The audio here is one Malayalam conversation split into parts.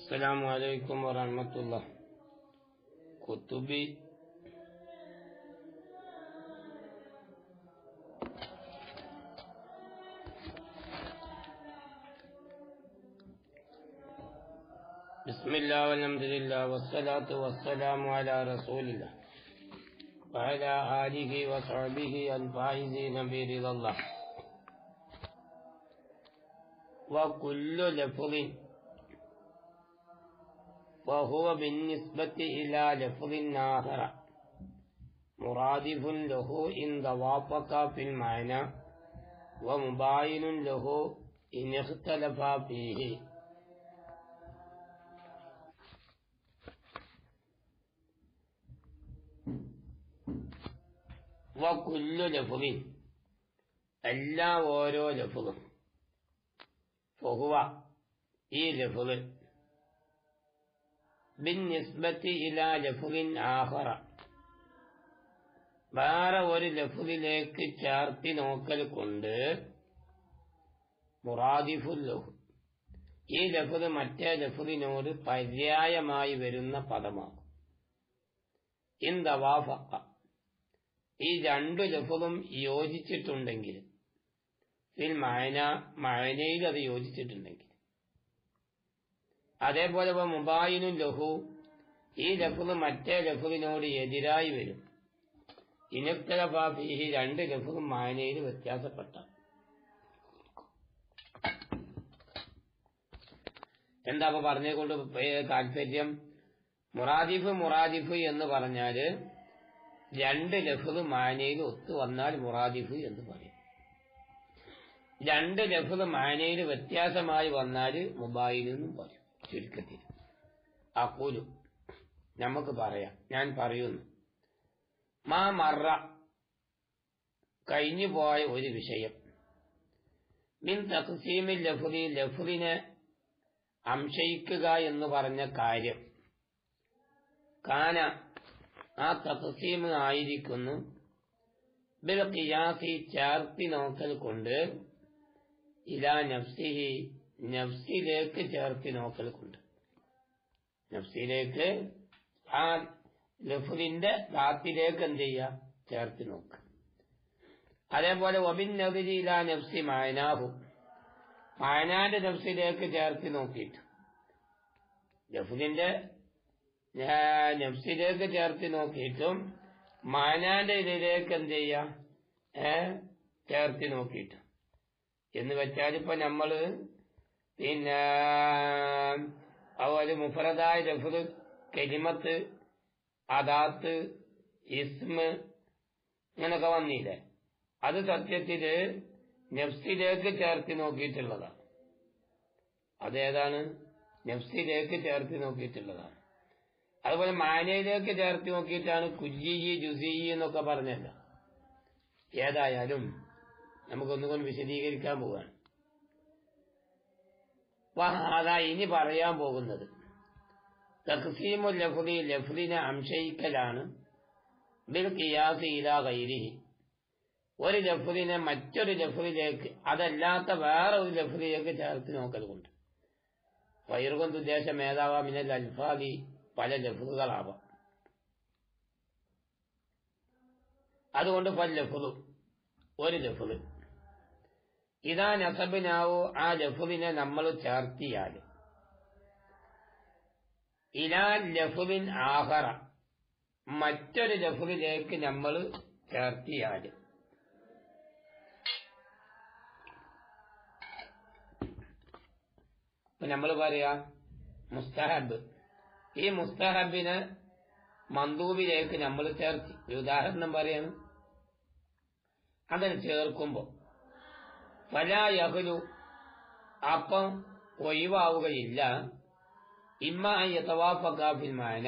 السلام عليكم ورحمة الله. كتبي بسم الله والحمد لله والصلاة والسلام على رسول الله وعلى آله وصحبه الفائزين برضا الله. وكل لفظ وهو بالنسبة إلى لفظ آخر مرادف له إن توافق في المعنى ومباين له إن اختلف فيه. وكل لفظ എല്ലാ ഓരോ ലഫ്ളും ഫഹുവ ഈ ലഫ്ള് ബിന്നിസ്ബത്തി ഇലാ ലഫ്ളിൻ ആഖറ വേറെ ഒരു ലഫ്ളിലേക്ക് ചേർത്തി നോക്കൽ കൊണ്ട് മുറാദിഫുൽ ലഹു ഈ ലഫ്ള് മറ്റേ ലഫ്ളിനോട് പര്യായമായി വരുന്ന പദമാകും. ഇൻ തവാഫഖ ഈ രണ്ടു ലഫ്ളും യോജിച്ചിട്ടുണ്ടെങ്കിൽ ഫിൽ മഅനയിൽ അത് യോജിച്ചിട്ടുണ്ടെങ്കിൽ. അതേപോലെ മുബായിനുൻ ലഹു ഈ ലഫ്ള് മറ്റേ ലഫ്ളിനോട് എതിരായി വരും. ഇനഖ്തലഫ ഫീഹി രണ്ട് ലഫ്ളും മഅനയിൽ വ്യത്യാസപ്പെട്ട. എന്താ അപ്പൊ പറഞ്ഞുകൊണ്ട് താല്പര്യം? മുറാദിഫ് എന്ന് പറഞ്ഞാല് രണ്ട് ലഫ്ള് മഅനയിൽ ഒത്തു വന്നാൽ മുറാദിഫ് എന്ന് പറയും. രണ്ട് ലഫ്ള് മഅനയിൽ വ്യത്യാസമായി വന്നാല് മുബായിനെന്നും പറയും. ചുരുക്കത്തിൽ അഖൂലു നമുക്ക് പറയാം, ഞാൻ പറയുന്നു, മാ മറ കഴിഞ്ഞു പോയ ഒരു വിഷയം, മിൻ തഖ്സീമിൽ ലഫ്ളി ലഫ്ളിനെ അംശയിക്കുക എന്ന് പറഞ്ഞ കാര്യം, കാന ആ തഖ്സീം ആയിരിക്കുന്നു ബിൽ ഖിയാസി ചേർത്തി നോക്കൽ കൊണ്ട്, ഇലാ നഫ്സിഹി നഫ്സിലേക്ക് ചേർത്തി നോക്കൽ കൊണ്ട്, നഫ്സിലേക്ക് ആ ലഫ്ളിന്റെ ദാത്തിലേക്ക് എന്ത് ചെയ്യുക, ചേർത്തി നോക്കുക. അതേപോലെ വബിൻ നദിരി ഇലാ നഫ്സി മഅനാഹു മഅനാന്റെ നഫ്സിലേക്ക് ചേർത്തി നോക്കിയിട്ട്, ലഫ്ളിന്റെ നഫ്സിലേക്ക് ചേർത്തി നോക്കിയിട്ടും മഅനാന്റെ ഇതിലേക്ക് എന്ത് ചെയ്യാ, ചേർത്തി നോക്കിയിട്ട്. എന്ന് വെച്ചാൽ ഇപ്പൊ നമ്മള് അതുപോലെ മുഫറദായ ലഫ്ള്, കലിമത്ത്, അദാത്ത്, ഇസ്മ് ഇങ്ങനൊക്കെ വന്നില്ലേ, അത് സത്യത്തില് നഫ്സിലേക്ക് ചേർത്തി നോക്കിയിട്ടുള്ളതാണ്. അതേതാണ്? നഫ്സിലേക്ക് ചേർത്തി നോക്കിയിട്ടുള്ളതാണ്. അതുപോലെ മാനയിലേക്ക് ചേർത്തി നോക്കിയിട്ടാണ് കുല്ലി ജുസീ എന്നൊക്കെ പറഞ്ഞല്ല. ഏതായാലും നമുക്കൊന്നുകൊണ്ട് വിശദീകരിക്കാൻ പോവുകയാണ്. അതാ ഇനി പറയാൻ പോകുന്നത് തഖ്സീമുൽ ലഫ്ളി ലഫ്ളിനെ അംശയിക്കലാണ് ബിൽ ഖിയാസി ഇലാ ഗൈരിഹി ഒരു ലഫ്ളിനെ മറ്റൊരു ലഫ്ളിലേക്ക് അതല്ലാത്ത വേറെ ഒരു ലഫ്ളിലേക്ക് ചേർത്ത് നോക്കൽ കൊണ്ട്. വൈറുകൊണ്ട് ഉദ്ദേശം ഏതാവാം? മിനൽ അൽഫാദി പല ലഫ്ളുകളാവാം. അതുകൊണ്ട് പല ലഫ്ളു ഒരു ലഫ്ള് ഇതാ നസബിനാവോ ആ ലഫ്ളിനെ നമ്മൾ ചേർത്തിയാൽ ഇലാ ലഫ്ളിൻ ആഖറ മറ്റൊരു ലഫ്ളിലേക്ക് നമ്മൾ ചേർത്തിയാൽ, ഇപ്പൊ നമ്മൾ പറയാ മുസ്തഹബ്, ഈ മുസ്തഹബിനെ മന്ദൂബിലേക്ക് നമ്മൾ ചേർത്തി. ഒരു ഉദാഹരണം പറയാണ്. അതിന് ചേർക്കുമ്പോ ഫലാ യഖ്ലു അപ്പം ഒഴിവാവുകയില്ല, ഇമ്മ യതവാഫഖ ഫിൽ മഅന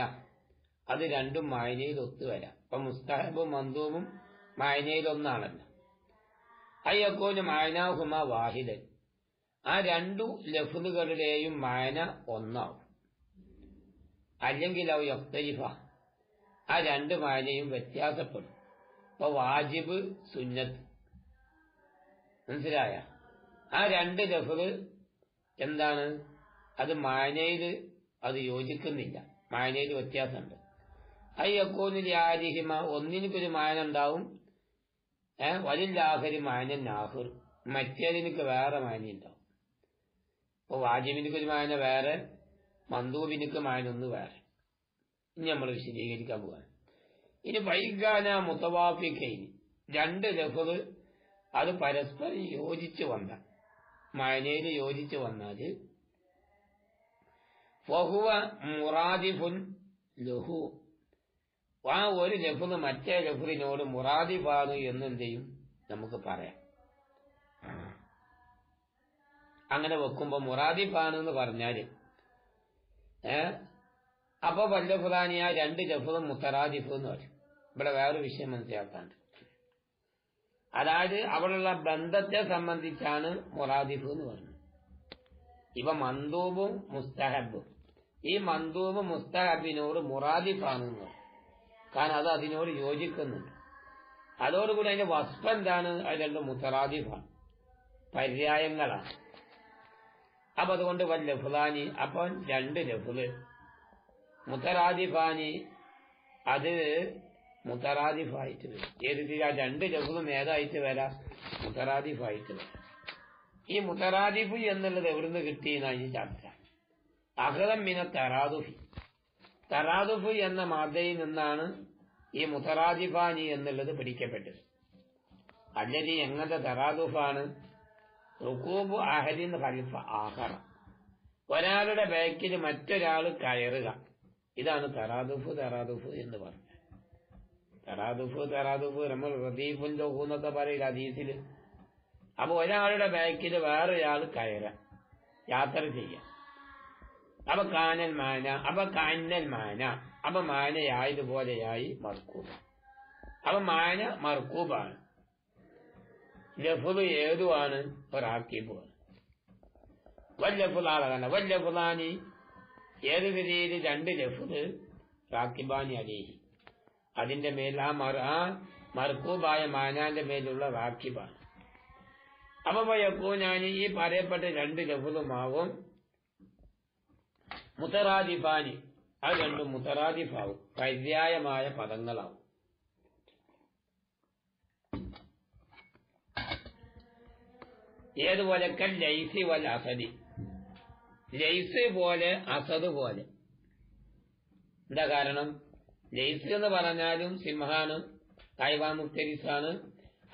അത് രണ്ടും മഅനയിൽ ഒത്തുവരാം. അപ്പൊ മുസ്തഹബും മന്ദൂബും മഅനയിൽ ഒന്നാണല്ലോ. അയ്യക്കൂന് മഅനാഹുമ വാഹിദൻ ആ രണ്ടു ലഫ്ളുകളുടെയും മഅന ഒന്നാവും. അല്ലെങ്കിൽ ഔ യഖ്തലിഫ ആ രണ്ട് മഅനയും വ്യത്യാസപ്പെടും. ഇപ്പൊ വാജിബ്, സുന്നത്ത്, മനസ്സിലായ? ആ രണ്ട് ലഫ്ള് എന്താണ്? അത് മാനയിൽ അത് യോജിക്കുന്നില്ല, മായനയിൽ വ്യത്യാസമുണ്ട്. അയ്യക്കൂനിൽ ആരിഹിമ, ഒന്നിനൊരു മായന ഉണ്ടാവും, വലില്ലാഹരി മായനൻ നാഹുർ, മറ്റേതിനൊക്കെ വേറെ മായന ഉണ്ടാവും. ഇപ്പൊ വാജിബിനൊരു മായന വേറെ, മന്ദൂബിനൊക്കെ മായനൊന്ന് വേറെ. ഇനി നമ്മൾ വിശദീകരിക്കാൻ പോവാണ്. ഇനി വൈകാന മുത്തവാഫിക്കൈനി, രണ്ട് ലഫ്ള് അത് പരസ്പരം യോജിച്ചു വന്ന, മായനയിൽ യോജിച്ചു വന്നാല് ഫഹുവ മുറാദിഫുൻ ലഹു, ആ ഒരു ലഫ്ള് മറ്റേ ലഫ്ളിനോട് മുറാദിഫാണ് എന്നെന്ത് ചെയ്യും നമുക്ക് പറയാം. അങ്ങനെ വെക്കുമ്പോ മുറാദിഫാണ് എന്ന് പറഞ്ഞാല് അപ്പൊ വല്ലഫുലാനിയ രണ്ട് ലഫ്ളും മുത്തറാദിഫ് എന്ന് പറയും. ഇവിടെ വേറൊരു വിഷയം മനസ്സിലാക്കാണ്ട്, അതായത് അവിടെയുള്ള ബന്ധത്തെ സംബന്ധിച്ചാണ് മുറാദിഫ് എന്ന് പറയുന്നത്. ഇവ മന്ദൂബും മുസ്തഹബും, ഈ മന്ദൂബ് മുസ്തഹബിനോട് മുറാദിഫാണ് എന്ന് പറയും. കാരണം അത് അതിനോട് യോജിക്കുന്നുണ്ട്. അതോടുകൂടി അതിന്റെ വസ്ഫ് എന്താണ്? അത് രണ്ടും മുത്തറാദിഫാണ്, പര്യായങ്ങളാണ്. അപ്പൊ അതുകൊണ്ട് വല്ലഫുലാനി, അപ്പൊ രണ്ട് ലഫ്ള് മുത്തറാദിഫാനി, അത് മുത്തറാദിഫായിട്ട് വരും. ഏത് രണ്ട് ലഫ്ളും ഏതായിട്ട് വരാം? മുത്തറാദിഫായിട്ട് വരാം. ഈ മുത്തറാദിഫ് എന്നുള്ളത് എവിടുന്ന് കിട്ടിയെന്നാണ് ചർച്ച. അഹ്റം മിന തറാദുഫി, തറാദുഫ് എന്ന മാതയിൽ നിന്നാണ് ഈ മുത്തറാദിഫാനി എന്നുള്ളത് പിടിക്കപ്പെട്ടത്. അല്ലെങ്കിൽ എങ്ങനത്തെ തറാദുഫാണ്? റുകൂബു അഹദിൻ ഖൽഫ ആഖറ, ഒരാളുടെ ബാക്കിൽ മറ്റൊരാൾ കയറുക, ഇതാണ് തറാദുഫ്. തറാദുഫ് എന്ന് പറഞ്ഞത് തറാദുഫ് നമ്മൾ റദീഫുൽ ലഹു എന്നൊക്കെ പറയില്ല ഹദീസില്. അപ്പൊ ഒരാളുടെ ബാക്കിൽ വേറൊരാൾ കയറാം, യാത്ര ചെയ്യാം. അപ്പൊ കാനൽ മാന, അപ്പൊ കാനൽ മാന, അപ്പൊ മാനയായതുപോലെയായി മർക്കൂബ്. അപ്പൊ മാന മർക്കൂബാണ്, ലഫ്ള് ഏതുമാണ്? റാക്കിബുമാണ്. വല്ലഫുലാളാണ് വല്ലഫുലാനി, ഏത് രീതിയിൽ രണ്ട് ലഫ്ള് റാക്കിബാനി അലേഹി, അതിന്റെ മേൽ ആ മർക്കൂബായ മാനാന്റെ മേലുള്ള റാക്കിബാണ്. അപ്പൊ വയക്കൂനാനി, ഈ പറയപ്പെട്ട രണ്ട് ലഫ്ളുമാവും മുത്തറാദിഫാനി, അത് രണ്ടും മുത്തറാദിഫാവും, പര്യായമായ പദങ്ങളാവും. ഏതുപോലെ? കൽ ലൈസി വൽ അസദി, ലൈസ് പോലെ അസദ് പോലെ. എന്താ കാരണം? ലൈസ് എന്ന് പറഞ്ഞാലും സിംഹാണ്, അയവാ മുക്തരിസാണ്.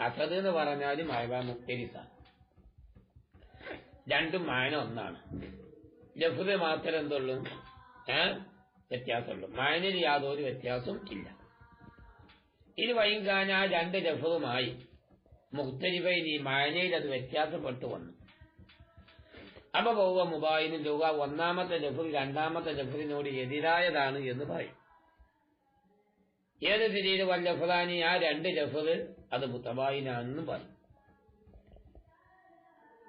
അസദ് എന്ന് പറഞ്ഞാലും അയവാ മുക്തരിസാണ്. രണ്ടും മായന ഒന്നാണ്. ലഫ്ള് മാത്രമേ എന്തുള്ളൂ? വ്യത്യാസമുള്ളൂ. മായനയിൽ യാതൊരു വ്യത്യാസവും ഇല്ല. ഇനി വൈകാന രണ്ട് ലഫ്ളുമായി മുഖ്തലിഫൈനി, മായനയിൽ അത് വ്യത്യാസപ്പെട്ടു വന്നു. അപ്പൊ ബഹുവ മുബായിന് ലുഗ, ഒന്നാമത്തെ ലഫ്ള് രണ്ടാമത്തെ ലഫ്ളിനോട് എതിരായതാണ് എന്ന് പറയും. ഏത് സ്ഥിതിയിൽ? വല്ലഫുലാനി, ആ രണ്ട് ലഫ്ള് അത് മുത്തബായിനാണെന്നും പറയും.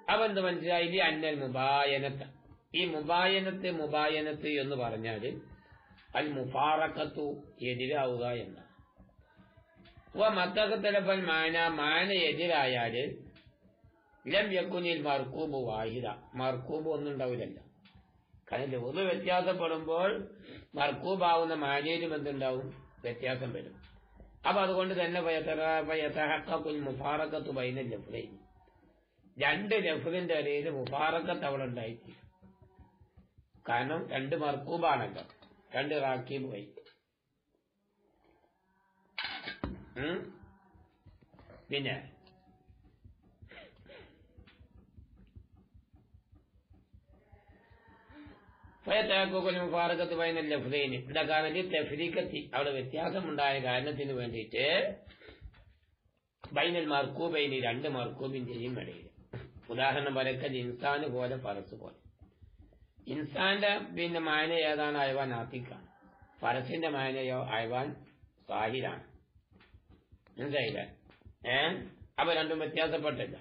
അപ്പൊ എന്ത് മനസ്സിലായി? അന്നൽ മുബായനത്ത്, ഈ മുബായനത്ത് എന്ന് പറഞ്ഞാല് അൽ മുഫാറഖത്തു, എതിരാവുക എന്നാണ്. മത്തഖത്തലഫൽ മാന, മാന എതിരായാല് ലം യക്കുനിൽ മർക്കൂബ് വാഹിദ, മർക്കൂബ് ഒന്നും ഉണ്ടാവില്ലല്ലോ. കാരണം ലഫ്ള് വ്യത്യാസപ്പെടുമ്പോൾ മർക്കൂബാവുന്ന മാനയിലും എന്തുണ്ടാവും? വ്യത്യാസം വരും. അപ്പൊ അതുകൊണ്ട് തന്നെ ഫയതഹഖഖുൽ മുഫാറഖത്തു ബൈനൽ ലഫ്ളൈൻ, രണ്ട് ലഫ്ളിന്റെ ഇടയിൽ മുഫാറഖത്ത് അവിടെ ഉണ്ടായിട്ടില്ല. കാരണം രണ്ട് മർക്കൂബാണല്ലോ, രണ്ട് റാക്കീബ് പോയി. പിന്നെ മുഫാറഖത്ത് ബൈനൽ ലഫ്ളൈൻ, എന്താ കാരണം? തഫ്രീഖത്തി, അവിടെ വ്യത്യാസമുണ്ടായ കാരണത്തിന് വേണ്ടിയിട്ട് ബൈനൽ മർക്കൂബൈനി, രണ്ട് മർക്കൂബിന്റെയും ഇടയിൽ. ഉദാഹരണം പറയക്കൽ ഇൻസാന് പോലെ ഫറസ് പോലെ. ഇൻസാന്റെ പിന്നെ മായന ഏതാണ്? അയവാൻ ആത്തിക്കാണ്. ഫറസിന്റെ മായനയോ അയവാൻ സാഹിരാണ്. മനസ്സിലായില്ലേ? അപ്പൊ രണ്ടും വ്യത്യാസപ്പെട്ടില്ല.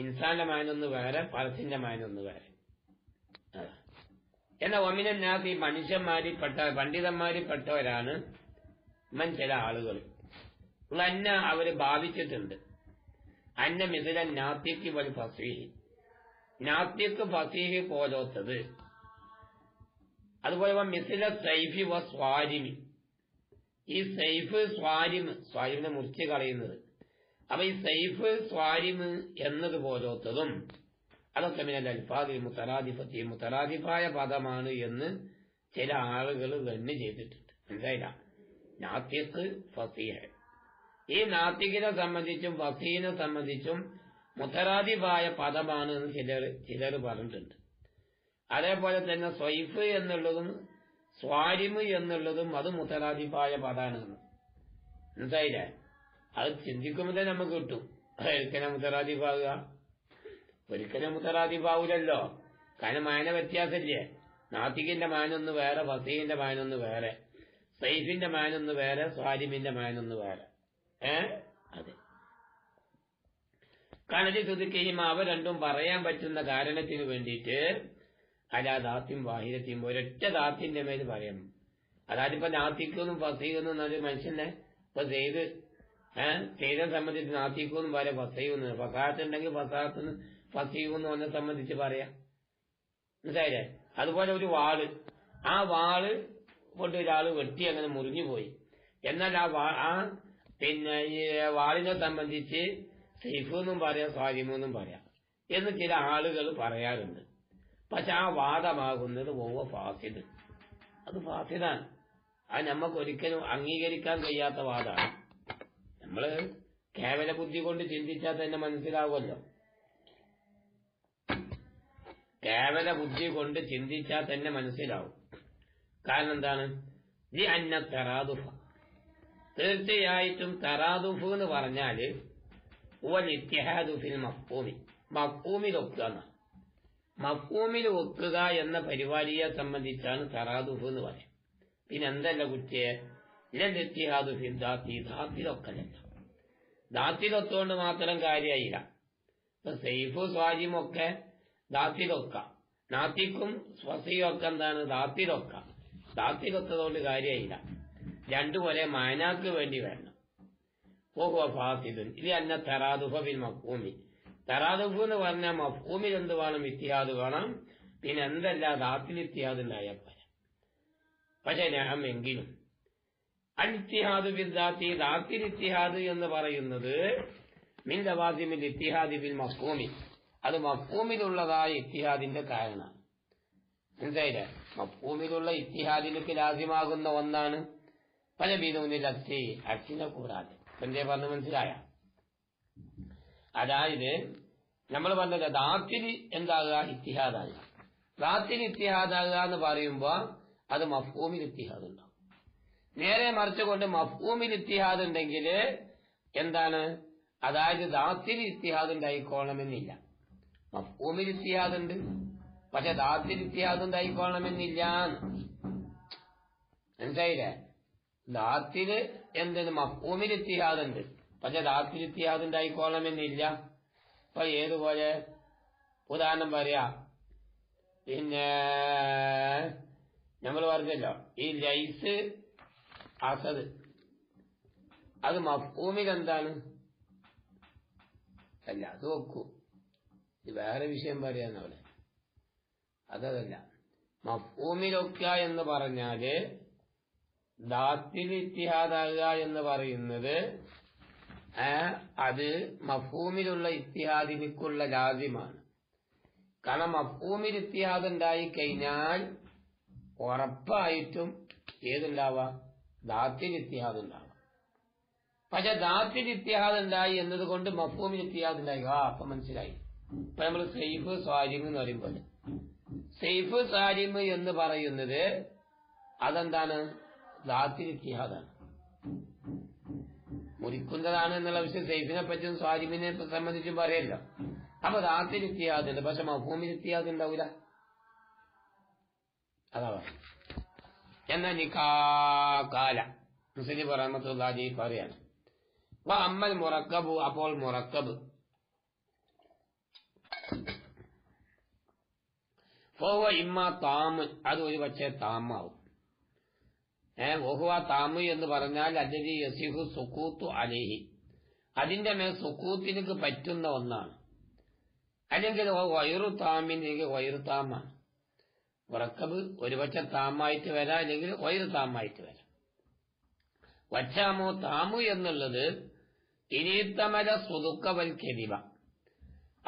ഇൻസാന്റെ മായനൊന്ന് വേറെ, ഫറസിന്റെ മായനൊന്ന് വേറെ. എന്നാൽ ഒമിനാസ്, ഈ മനുഷ്യന്മാരിൽപ്പെട്ട പണ്ഡിതന്മാരിൽപ്പെട്ടവരാണ് ചില ആളുകൾ അന്ന അവര് ഭാവിച്ചിട്ടുണ്ട്. അന്ന മിഥുല നാത്തിക്ക് വൽ ഫസീഹ്, നാത്തിക്ക് ഫസീഹ് പോലത്തത് അതുപോലെ മിസില സൈഫി വ സ്വാരിമി, ഈ സൈഫ് സ്വാരിമിനെ മുറിച്ച് കളയുന്നത്. അപ്പൊ ഈ സൈഫ് സ്വാരിമ് എന്നതുപോലത്തതും അതൊക്കെ മിനൽ അൽഫാദിൽ മുത്തറാദിഫത്തി, മുത്തറാദിഫായ പദമാണ് എന്ന് ചില ആളുകൾ ഗണ്യ ചെയ്തിട്ടുണ്ട്. മനസ്സിലായില്ല? നാത്തിഖ് ഫസീഹ്, ഈ നാത്തിഖിനെ സംബന്ധിച്ചും ഫസീഹിനെ സംബന്ധിച്ചും മുത്തറാദിഫായ പദമാണ് എന്ന് ചിലർ പറഞ്ഞിട്ടുണ്ട്. അതേപോലെ തന്നെ സ്വൈഫ് എന്നുള്ളതും സ്വാരിമ് എന്നുള്ളതും അത് മുത്തറാദിഫായ പദമാണ്. മനസ്സിലായില്ലേ? അത് ചിന്തിക്കുമ്പോൾ തന്നെ നമുക്ക് കിട്ടും. ഒരിക്കലും മുത്തറാദിഫാവുക, ഒരിക്കലും മുത്തറാദിഫാവൂലല്ലോ. കാരണം മാന വ്യത്യാസമില്ലേ? നാത്തിഖിന്റെ മാനൊന്ന് വേറെ, ഫസീഹിന്റെ മാനൊന്ന് വേറെ, സൈഫിന്റെ മാനൊന്ന് വേറെ, സ്വാരിമിന്റെ മാനൊന്ന് വേറെ. അതെ. കണതി തുതുക്കുകയും അവ രണ്ടും പറയാൻ പറ്റുന്ന കാരണത്തിന് വേണ്ടിയിട്ട് അല്ല ദാത്യം വാഹിദത്യം ഒരൊറ്റ ദാത്തിന്റെ മേൽ പറയണം. അതായത് ഇപ്പൊ നാത്തിക്കൊന്നും ഫസീഖൊന്നും അത് മനുഷ്യനെ ഇപ്പൊ ചെയ്തെ സംബന്ധിച്ച് നാത്തിക്കൊന്നും പറയാം, ഫസീഖൊന്നും. ഫസാഹത്തുണ്ടെങ്കിൽ ഫസാഹത്തിന് ഫസീഖെന്ന് ഒന്നെ സംബന്ധിച്ച് പറയാം. മനസ്സിലായില്ലേ? അതുപോലെ ഒരു വാള്, ആ വാള് കൊണ്ട് ഒരാള് വെട്ടി അങ്ങനെ മുറിഞ്ഞു പോയി. എന്നാൽ ആ പിന്നെ ഈ വാളിനെ സംബന്ധിച്ച് സൈഫെന്നും പറയാം, സ്വാരിമെന്നും പറയാം എന്ന് ചില ആളുകൾ പറയാറുണ്ട്. പക്ഷെ ആ വാദമാകുന്നത് ഫാസിദ്, അത് ഫാസിദാണ്. അത് നമുക്ക് ഒരിക്കലും അംഗീകരിക്കാൻ കഴിയാത്ത വാദമാണ്. നമ്മള് കേവല ബുദ്ധി കൊണ്ട് ചിന്തിച്ചാൽ തന്നെ മനസ്സിലാവുമല്ലോ. കേവല ബുദ്ധി കൊണ്ട് ചിന്തിച്ചാൽ തന്നെ മനസ്സിലാവും. കാരണം എന്താണ്? ഈ അന്ന തറാദുഫ, തീർച്ചയായിട്ടും തറാദുഫ് എന്ന് പറഞ്ഞാല് ഇത്തിഹാദു ഫിൽ മഫ്ഹൂമി, മഫ്ഹൂമിൽ ഒക്കുക. മഫ്ഹൂമിൽ ഒക്കുക എന്ന പരിപാടിയെ സംബന്ധിച്ചാണ് തറാദുഫ് എന്ന് പറയാം. പിന്നെ എന്തല്ല കുറ്റിയെ ഇത്തിഹാദു ഫിൽ ദാത്തി, ദാത്തിലൊക്കലല്ല. ദാത്തിലൊത്തുകൊണ്ട് മാത്രം കാര്യമായില്ല. ഇപ്പൊ സൈഫു സ്വാജിമൊക്കെ ദാത്തിലൊക്ക, നാത്തിക്കും സ്വസിയും ഒക്കെ എന്താണ് ദാത്തിലൊക്ക. ദാത്തിലൊത്തതുകൊണ്ട് കാര്യമായില്ല. രണ്ടുപോലെ മാനാക്ക് വേണ്ടി വരണം. ഓഹോ ഫാസിദുൻ ഇത് അന്ന തറാദുഫ ബിൽ മഫ്ഹൂമി. തറാദുഫ് എന്ന് പറഞ്ഞാൽ മഫ്ഹൂമിൽ എന്ത് വേണം? ഇത്തിഹാദ് വേണം. പിന്നെ എന്തല്ല ദാത്തിൽ ഇത്തിഹാദ് ഉണ്ടായാൽ പോരാ. പക്ഷെ ഞാൻ എങ്കിലും അൽ ഇത്തിഹാദ് ബിൽ ദാത്തി, ദാത്തിൽ ഇത്തിഹാദ് എന്ന് പറയുന്നത് മിൻ ലവാസിമിൽ ഇത്തിഹാദ് ബിൽ മഫ്ഹൂമി, അത് മഫ്ഹൂമിലുള്ളതായ ഇത്തിഹാദിന്റെ കാരണമാണ്. മനസ്സിലായില്ലേ? മഫ്ഹൂമിലുള്ള ഇത്തിഹാദിലേക്ക് ലാസിമാകുന്ന ഒന്നാണ്. പല ബീനൂനിൽ അച്ഛനെ കൂടാതെ എന്തേ പറഞ്ഞു മനസ്സിലായ? അതായത് നമ്മൾ പറഞ്ഞത് ദാത്തിൽ എന്താകുക? ഇത്തിഹാദാകുക. ദാത്തിൽ ഇത്തിഹാദാകുക എന്ന് പറയുമ്പോ അത് മഫ്ഹൂമിൽ ഇത്തിഹാദ് ഉണ്ടാവും. നേരെ മറിച്ച് കൊണ്ട് മഫ്ഹൂമിൽ ഇത്തിഹാദ് ഉണ്ടെങ്കിൽ എന്താണ്? അതായത് ദാത്തിൽ ഇത്തിഹാദ് ഉണ്ടായിക്കോളണമെന്നില്ല. മഫ്ഹൂമിൽ ഇത്തിഹാദ് ഉണ്ട്, പക്ഷെ ദാത്തിൽ ഇത്തിഹാദ് ഉണ്ടായിക്കോളണമെന്നില്ല. മനസ്സിലായില്ലേ? ദാത്തില് എന്തിന് മഫ്ഹൂമിൽ ഇത്തിഹാദ് ഉണ്ട്, പക്ഷെ ദാത്തിൽ ഇത്തിഹാദ് ഉണ്ടായിക്കോളണമെന്നില്ല. ഇപ്പൊ ഏതുപോലെ ഉദാഹരണം പറയാ, പിന്നെ നമ്മൾ പറഞ്ഞല്ലോ ഈ ലൈസ് അസദ്, അത് മഫ്ഹൂമിൽ എന്താണ്? അല്ല, അത് വെക്കൂ, ഇത് വേറെ വിഷയം പറയാന്നവിടെ. അതല്ല, മഫ്ഹൂമിലൊക്ക എന്ന് പറഞ്ഞാല് ദാത്തിൽ ഇത്തിഹാദാകുക എന്ന് പറയുന്നത് അത് മഫ്ഹൂമിലുള്ള ഇത്തിഹാദിനിക്കുള്ള ലാസിമാണ്. കാരണം മഫ്ഹൂമിൽ ഇത്തിഹാദ് ഉണ്ടായി കഴിഞ്ഞാൽ ഉറപ്പായിട്ടും ഏതുണ്ടാവാം? ദാത്തിൽ ഇത്തിഹാദ് ഉണ്ടാവാം. പക്ഷെ ദാത്തിൽ ഇത്തിഹാദ് ഉണ്ടായി എന്നതുകൊണ്ട് മഫ്ഹൂമിൽ ഇത്തിഹാദ് ഉണ്ടായി. അപ്പൊ മനസ്സിലായി. ഇപ്പൊ നമ്മൾ സൈഫ് സ്വാരിമ് എന്ന് പറയുമ്പോൾ സൈഫ് സ്വാരിമ് എന്ന് പറയുന്നത് അതെന്താണ്? ദാത്തിൽ ഇത്തിഹാദാണ്, മുറിക്കുന്നതാണ് എന്നുള്ള വിഷയം സൈഫിനെ പറ്റും സ്വാരിമിനെ സംബന്ധിച്ചും പറയല്ലോ. അപ്പൊ ദാത്തിൽ ഇത്തിഹാദ് ഉണ്ട്, പക്ഷെ മഫ്ഹൂമിൽ ഇത്തിഹാദ് ഉണ്ടാവില്ല. അതാ എന്നാ നിക്കാല മുസ്ലിം റഹ്മത്തുള്ളാഹി പറയാണ് അമ്മൽ മുറക്കബു, അപ്പോൾ മുറക്കബ് ഇമ്മ താമ്, അത് ഒരു പക്ഷേ താമാവും. ഓഹുവ താമ് എന്ന് പറഞ്ഞാൽ അല്ലദീ യസിഹു സുകൂത്തു അലൈഹി, അതിന്റെ മേൽ സുക്കൂത്തിനക്ക് പറ്റുന്ന ഒന്നാണ്. അല്ലെങ്കിൽ വൈറു താമിൻ, വൈറു താമാണ്. മുറക്കബ് ഒരുപക്ഷെ താമായിട്ട് വരാം, അല്ലെങ്കിൽ വൈറ് താമായിട്ട് വരാം. വച്ചാമോ താമു എന്നുള്ളത് ഇനീത്തമല സുതുക്കവൽ കെതിവ,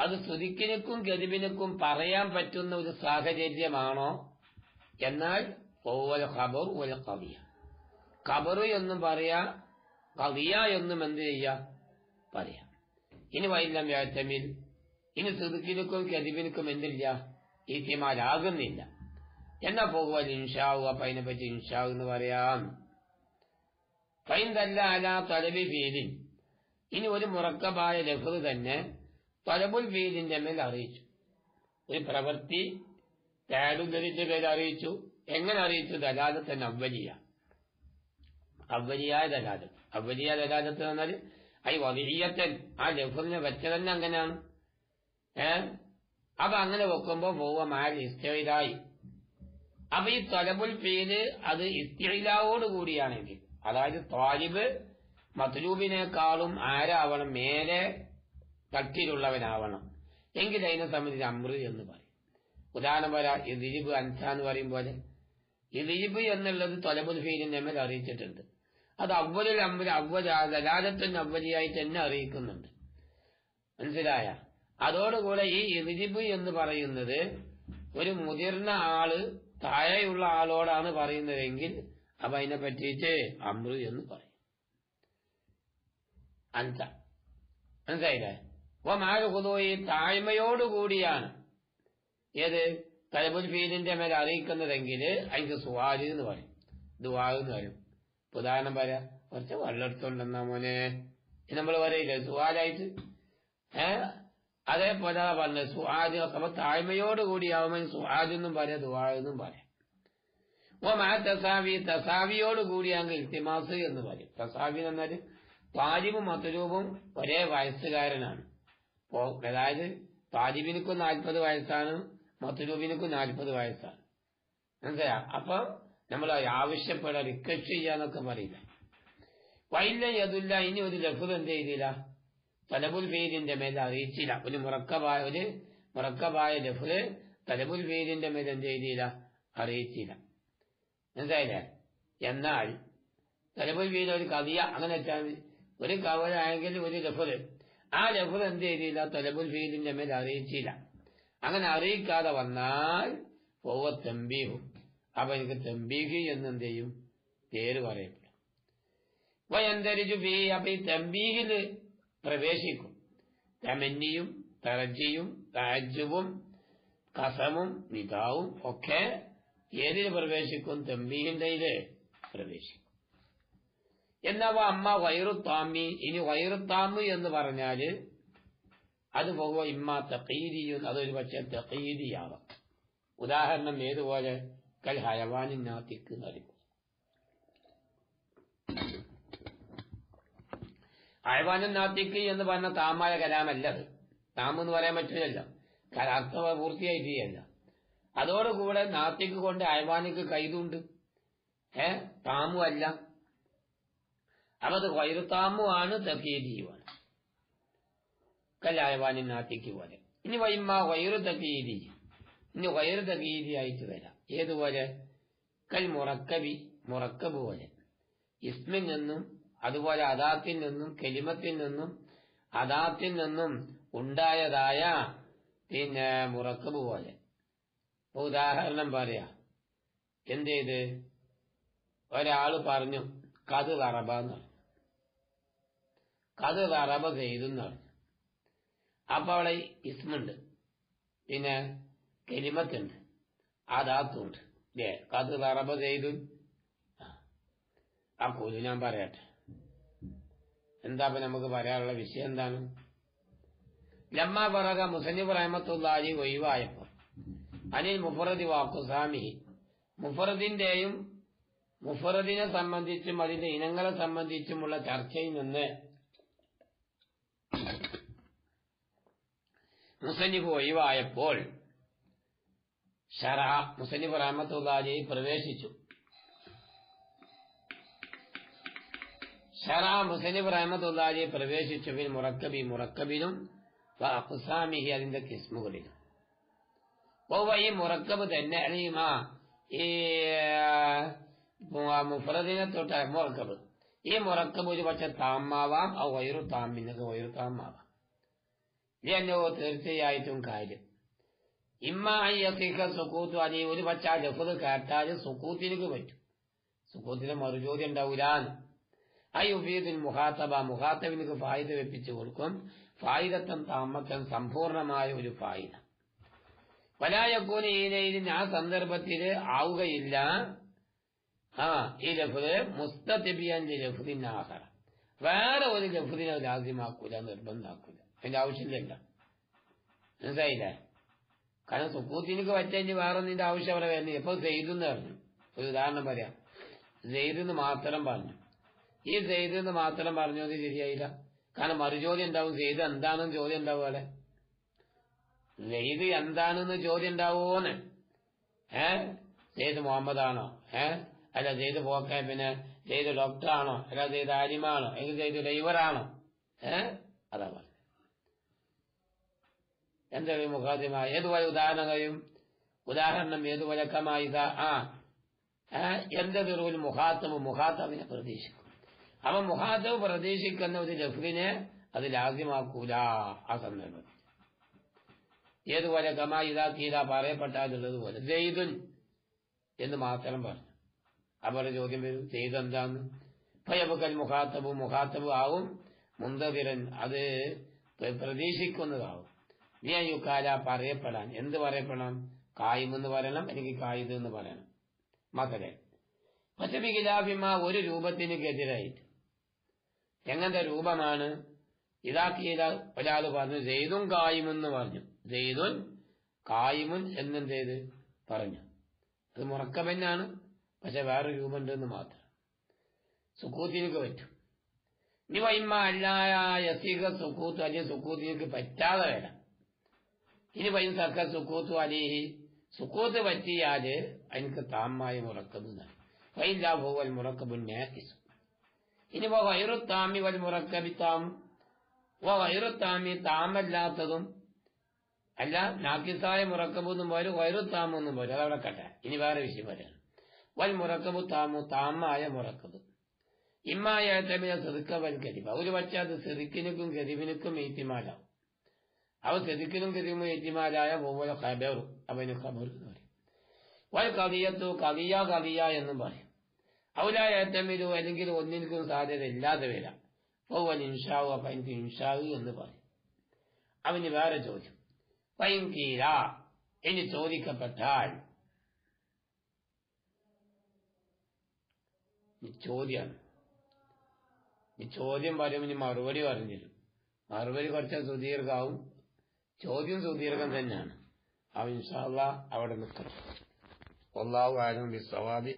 അത് സുതിക്കിനുക്കും കെതിബിനുക്കും പറയാൻ പറ്റുന്ന ഒരു സാഹചര്യമാണോ എന്നാൽ ഖബർ ഒരു കവിയ, ഖബറു എന്നും പറയാ, കവിയ എന്നും എന്ത് ചെയ്യാ പറയാം. ഇനി വൈലം വ്യാറ്റമിൽ, ഇനി സുതുക്കിനുക്കും കെതിബിനുക്കും എന്തില്ല, ഈത്തിമാലാകുന്നില്ല എന്നാ പോകുവാൻ ഇൻഷാവു. അപ്പൊ അതിനെപ്പറ്റി ഇൻഷാവ് എന്ന് പറയാം. ഫൈൻതല്ല അല തലബി ഫീലിൻ, ഇനി ഒരു മുറക്കബായ ലഫ്ദ് തന്നെ തലബുൽ ഫീലിന്റെ മേൽ അറിയിച്ചു, ഒരു പ്രവൃത്തി തേടുന്നതിന്റെ പേര് അറിയിച്ചു. എങ്ങനെ അറിയിച്ചു? ദലാലത്തൻ അവലിയ, അവലിയായ ദലാലത്ത്. അവലിയായ ദലാലത്ത് എന്നാൽ ഐ വദിയത്തൻ, ആ ലഫ്ദിനെ വെച്ച തന്നെ അങ്ങനെയാണ്. അപ്പൊ അങ്ങനെ വെക്കുമ്പോ പോവുക മാൽ ഇസ്തിഇലായി. അപ്പൊ ഈ തലബുൽ ഫീല് അത് ഇസ്തിഇലാവോട് കൂടിയാണെങ്കിൽ, അതായത് ത്വാലിബ് മത്ലൂബിനേക്കാളും ആരാവണം, മേലെ തട്ടിലുള്ളവനാവണം എങ്കിൽ അതിനെ സംബന്ധിച്ച് അമ്ര എന്ന് പറയും. ഉദാഹരണം പറയാ, ഇദിരിബ് അൻസ എന്ന് പറയും പോലെ ഇദിരിബ് എന്നുള്ളത് തൊലബുൽ ഫീലിന്റെ മേൽ അറിയിച്ചിട്ടുണ്ട്. അത് അവ്വലുൽ അമ്ര, ദലാലത്തുൻ അവലിയായി തന്നെ അറിയിക്കുന്നുണ്ട്. മനസ്സിലായ? അതോടുകൂടെ ഈ ഇദിരിബ് എന്ന് പറയുന്നത് ഒരു മുതിർന്ന ആള് താഴെയുള്ള ആളോടാണ് പറയുന്നതെങ്കിൽ അപ്പൊ അതിനെ പറ്റിയിട്ട് അമ്രു എന്ന് പറയും. അൻസ, മനസ്സിലായില്ലേ? അപ്പൊ മാലുഹുദൂയി താഴ്മയോടുകൂടിയാണ് ഏത് തലബുൽ ഫീലിന്റെ മേൽ അറിയിക്കുന്നതെങ്കിൽ അതിന് സുവാല് എന്ന് പറയും, ദുആ എന്ന് പറയും. ഉദാഹരണം പറയാ, കുറച്ച് വെള്ളം എടുത്തോണ്ടെന്നാ മോനെ നമ്മൾ പറയില്ലേ സുവാലായിട്ട്. അതേപോലെ പറഞ്ഞത് സുആദ്. അപ്പൊ താഴ്മയോടുകൂടിയാവുമ്പോൾ സുആദ് എന്നും പറയാം, ദുആ എന്നും പറയാം. ഓ മാ തസാവി, തസാവിയോട് കൂടിയാണെങ്കിൽ ഇൽത്തിമാസ് എന്ന് പറയും. തസാവി എന്നാൽ താലിബും മത്ലൂബും ഒരേ വയസ്സുകാരനാണ്. അതായത് താലിബിനിക്കും 40 വയസ്സാണ്, മത്ലൂബിനിക്കും 40 വയസ്സാണ്. മനസ്സിലാ? അപ്പൊ നമ്മൾ ആവശ്യപ്പെടാൻ റിക്വസ്റ്റ് ചെയ്യാന്നൊക്കെ പറയില്ല. വൈല്ല യതുല്ല, ഇനി ഒരു ലഫ്ദ് എന്ത് ചെയ്തില്ല, തലബുൽ ഫീലിന്റെ മേൽ അറിയിച്ചില്ല. ഒരു മുറക്കബായ ലഫ്ദ് തലബുൽ ഫീലിന്റെ മേൽ എന്ത് ചെയ്തില്ല, അറിയിച്ചില്ല. മനസ്സിലായില്ലേ? എന്നാൽ തലബുൽ ഫീൽ ഒരു കവിയ, അങ്ങനെ വെച്ചാൽ ഒരു കവലായെങ്കിൽ ഒരു ലഫ്ദ്, ആ ലഫ്ദ് എന്ത് ചെയ്തില്ല, തലബുൽ ഫീലിന്റെ മേൽ അറിയിച്ചില്ല. അങ്ങനെ അറിയിക്കാതെ വന്നാൽ പോവ തമ്പീഹും, അപ്പൊ എനിക്ക് തമ്പീഹി എന്ന് എന്ത് ചെയ്യും, പേര് പറയപ്പെടും. വയന്തരിച്ചു ഫീ, അപ്പൊ ഈ തമ്പീഹിൽ പ്രവേശിക്കും തമന്നിയും തറജിയും തഅജ്ജുബും കസമും നിദാവും ഒക്കെ ഏതിൽ പ്രവേശിക്കും, തമ്പീഹിന്റെ പ്രവേശിക്കും. എന്നാവ അമ്മ വൈറുത്താമി, ഇനി വൈറുത്താമ് എന്ന് പറഞ്ഞാല് അത് പോകുക ഇമ്മ തഖീദിയും, അതൊരു പക്ഷേ തഖീദിയാവാം. ഉദാഹരണം ഏതുപോലെ, കൽ ഹയവാനിൻ നാത്തിക്ക് അറിയും. ഹയവാനിൻ നാത്തിക്ക് എന്ന് പറഞ്ഞ താമായ കലാമല്ല, അത് താമെന്ന് പറയാൻ പറ്റില്ലല്ലോ, അർത്ഥം പൂർത്തിയായിട്ടില്ല. അതോടുകൂടെ നാത്തിക്ക് കൊണ്ട് ഹയവാനിക്ക് കൈതുണ്ട്, താമു അല്ല. അപ്പൊ അത് വൈറുത്താമുമാണ്, തഖീദിയുമാണ്. കലായവാനി നാത്തിക്ക് പോലെ. ഇനി വൈമ്മ വൈറു തഖീദി, ഇനി വൈറു തഖീദി ആയിട്ട് വരാം. ഏതുപോലെ, കൽ മുറക്കബി, മുറക്കബ് പോലെ. ഇസ്മിൽ നിന്നും അതുപോലെ അദാത്തിൽ നിന്നും കെലിമത്തിൽ നിന്നും അദാത്തിൽ നിന്നും ഉണ്ടായതായ പിന്നെ മുറക്കബ് പോലെ. ഉദാഹരണം പറയാ, എന്ത് ചെയ്ത് ഒരാള് പറഞ്ഞു കത് അറബ എന്ന് പറഞ്ഞു, കത് അറബ ചെയ്തെന്ന് പറഞ്ഞു. അപ്പൊ അവിടെ ഇസ്മുണ്ട്, പിന്നെ കെലിമത്തുണ്ട്, അദാത്തുണ്ട്. കത് അറബ ചെയ്തു. ആ കൂലി ഞാൻ പറയട്ടെ, എന്താ നമുക്ക് പറയാനുള്ള വിഷയം എന്താണ്? ലമ്മ പറക മുസന്നിഫ് റഹ്മത്തുള്ളാഹി ഒഴിവായപ്പോ അനിൽ മുഫറദി വാക്കുസാമിഹി, മുഫറദിന്റെയും മുഫറദിനെ സംബന്ധിച്ചും അതിന്റെ ഇനങ്ങളെ സംബന്ധിച്ചുമുള്ള ചർച്ചയിൽ നിന്ന് മുസന്നിഫ് ഒഴിവായപ്പോൾ ശറഅ, മുസന്നിഫ് റഹ്മത്തുള്ളാഹി പ്രവേശിച്ചു. ശറഅ, മുസന്നിഫ് റഹ്മത്തുള്ളാഹി പ്രവേശിച്ചു ഫിൽ മുറക്കബി, മുറക്കബിലും വ അഖ്സാമിഹി, അതിന്റെ കിസ്മുകളിലും. ഈ മുറക്കബ് തന്നെ അല്ലെങ്കിൽ ഈ മുഫ്രദിനെ തൊട്ട മുറക്കബ്, ഈ മുറക്കബ് ഒരു പക്ഷെ താമാവാം, ആ വൈറു താമിനൊക്കെ വൈറു താമാവാം. ഇതല്ലോ തീർച്ചയായിട്ടും കാര്യം. ഇമ്മ സുക്കൂത്തു അലി, ഒരു പക്ഷെ ആ ലഫ്ദ് കേട്ടാൽ സുക്കൂത്തിനക്ക് പറ്റും, സുക്കൂത്തിന് മറുചോദ്യം ഉണ്ടാവൂലാന്ന്. യുഫീദുൽ മുഖാത്തബ, മുഖാത്തബിനക്ക് ഫായിദ വെപ്പിച്ചു കൊടുക്കും. ഫായിദത്തൻ താമത്തൻ, സമ്പൂർണമായ ഒരു ഫായിദ. വലായക്കൂന ഈനയിന്, ആ സന്ദർഭത്തിൽ ആവുകയില്ല ഈ ലഫ്ദ് മുസ്തതിബിയൻ ലഫ്ദിൻ ആഖറ, വേറെ ഒരു ലഫ്ദിനെ ലാസിമാക്കൂല, നിർബന്ധാക്കൂല, അതിന്റെ ആവശ്യമില്ല. മനസ്സിലായില്ലേ? കാരണം സുക്കൂത്തിനക്ക് പറ്റഞ്ഞ് വേറെ ഒന്നിന്റെ ആവശ്യം അവിടെ വരുന്നില്ല. ഇപ്പൊ സെയ്തെന്ന് പറഞ്ഞു, ഒരു ഉദാഹരണം പറയാം. സെയ്തെന്ന് മാത്രം പറഞ്ഞു, ഈ സെയ്തെന്ന് മാത്രം പറഞ്ഞത് ശരിയായില്ല. കാരണം മറുചോദ്യം ഉണ്ടാവും, സെയ്ത് എന്താണെന്ന് ചോദ്യം ഉണ്ടാവും. അവിടെ സെയ്ത് എന്താണെന്ന് ചോദ്യം ഉണ്ടാവോന്ന്. സെയ്ത് മുഹമ്മദ് ആണോ, അല്ല സെയ്ത് പിന്നെ സെയ്ത് ഡോക്ടറാണോ, അല്ല സെയ്ത് ആലിമാണോ, അല്ലെങ്കിൽ സെയ്ത് ഡ്രൈവറാണോ, അതാ പറഞ്ഞു. എന്തെങ്കിലും മുഖാദ്യമായ ഏതുപോലെ ഉദാഹരണം കഴിയും. ഉദാഹരണം ഏതുപോലെ കമായി എന്തൊരു മുഖാത്തബിനെ പ്രതീക്ഷിക്കും. അവൻ മുഖാത്തബ് പ്രതീക്ഷിക്കുന്ന ഒരു ലഫ്ദിനെ അത് ലാസ്യമാക്കൂല ആ സന്ദർഭത്തിൽ. ഏതുപോലെ കമായി ഇതാക്കീല പറയപ്പെട്ടാലുള്ളതുപോലെ സെയ്ദുൻ എന്ന് മാത്രം പറഞ്ഞു. അവരുടെ ചോദ്യം വരും, സെയ്ദ് എന്താന്ന്. ഫയബുക്കൽ മുഖാത്തബ് ആവും മുന്തതിരൻ, അത് പ്രതീക്ഷിക്കുന്നതാവും. നിയുക്കാല പറയപ്പെടാൻ, എന്ത് പറയപ്പെടണം? കായിമെന്ന് പറയണം, അല്ലെങ്കിൽ കായിദ് എന്ന് പറയണം. മകരെ പക്ഷെ ബിഖിലാഫിമ, ഒരു രൂപത്തിനെതിരായിട്ട്. എങ്ങനത്തെ രൂപമാണ്? ഇതാക്കിയ ഒരാൾ പറഞ്ഞു സെയ്ദുൻ കായിമെന്ന് പറഞ്ഞു, സെയ്ദുൻ കായിമുൻ എന്നെന്തേത് പറഞ്ഞു. അത് മുറക്കബന്നാണ്, പക്ഷെ വേറെ രൂപമുണ്ടെന്ന് മാത്രം. സുക്കൂത്തിനക്ക് പറ്റും. ഇനി വൈമ്മ അല്ലായ യസീഖ സുക്കൂത്ത്, അല്ലെങ്കിൽ സുക്കൂത്തിനക്ക് പറ്റാതെ വരാം. ഇനി വൈം സർക്ക സുക്കൂത്തു അലിഹി, സുക്കൂത്ത് പറ്റിയാല് എനിക്ക് താമായ മുറക്കബ്. വൈലാഭുവൽ മുറക്കബുൻ നാഖിസ്. ഇനി വൈറുത്താമി വൽ മുറക്കബി താം, വൈറുത്താമി താമല്ലാത്തതും അല്ല, നാക്കിസായ മുറക്കബെന്നും പോലും വൈറുത്താമെന്നും പോലും, അതവിടെ കട്ടെ. ഇനി വേറെ വിഷയം പറയാണ്. വൽ മുറക്കബു താമു, താമായ മുറക്കബ്. ഇമ്മായ സെതുക്ക വൽ കരിബ, ഒരു പക്ഷെ അത് സെതുക്കിനും കരിവിനും ഏറ്റിമാലാവും. അവ സെതുക്കിനും കരിവും ഏറ്റിമാലായ പോലെ ഖബറു, അവന് ഖബർ എന്ന് പറയും. വൽ കവിയത്തു കവിയ എന്നും പറയും. ഔലായ തമ്മിലോ, അല്ലെങ്കിൽ ഒന്നിനും സാധ്യത ഇല്ലാതെ വരാം. വൽ ഇൻഷാവു, അപ്പൊ എനിക്ക് ഇൻഷാവു എന്ന് പറയും. അവന് വേറെ ചോദ്യം. പൈൻകീല, ഇനി ചോദിക്കപ്പെട്ടാൽ, ചോദ്യമാണ്. ഈ ചോദ്യം പറയുമ്പോൾ ഇനി മറുപടി പറഞ്ഞിരും. മറുപടി കുറച്ച് സുദീർഘാവും, ചോദ്യം സുദീർഘം തന്നെയാണ്. അവൻ ഇൻഷാ അല്ലാഹ് അവിടെ നിൽക്കണം. വല്ലാഹു അഅലം ബിസ്സവാബ്.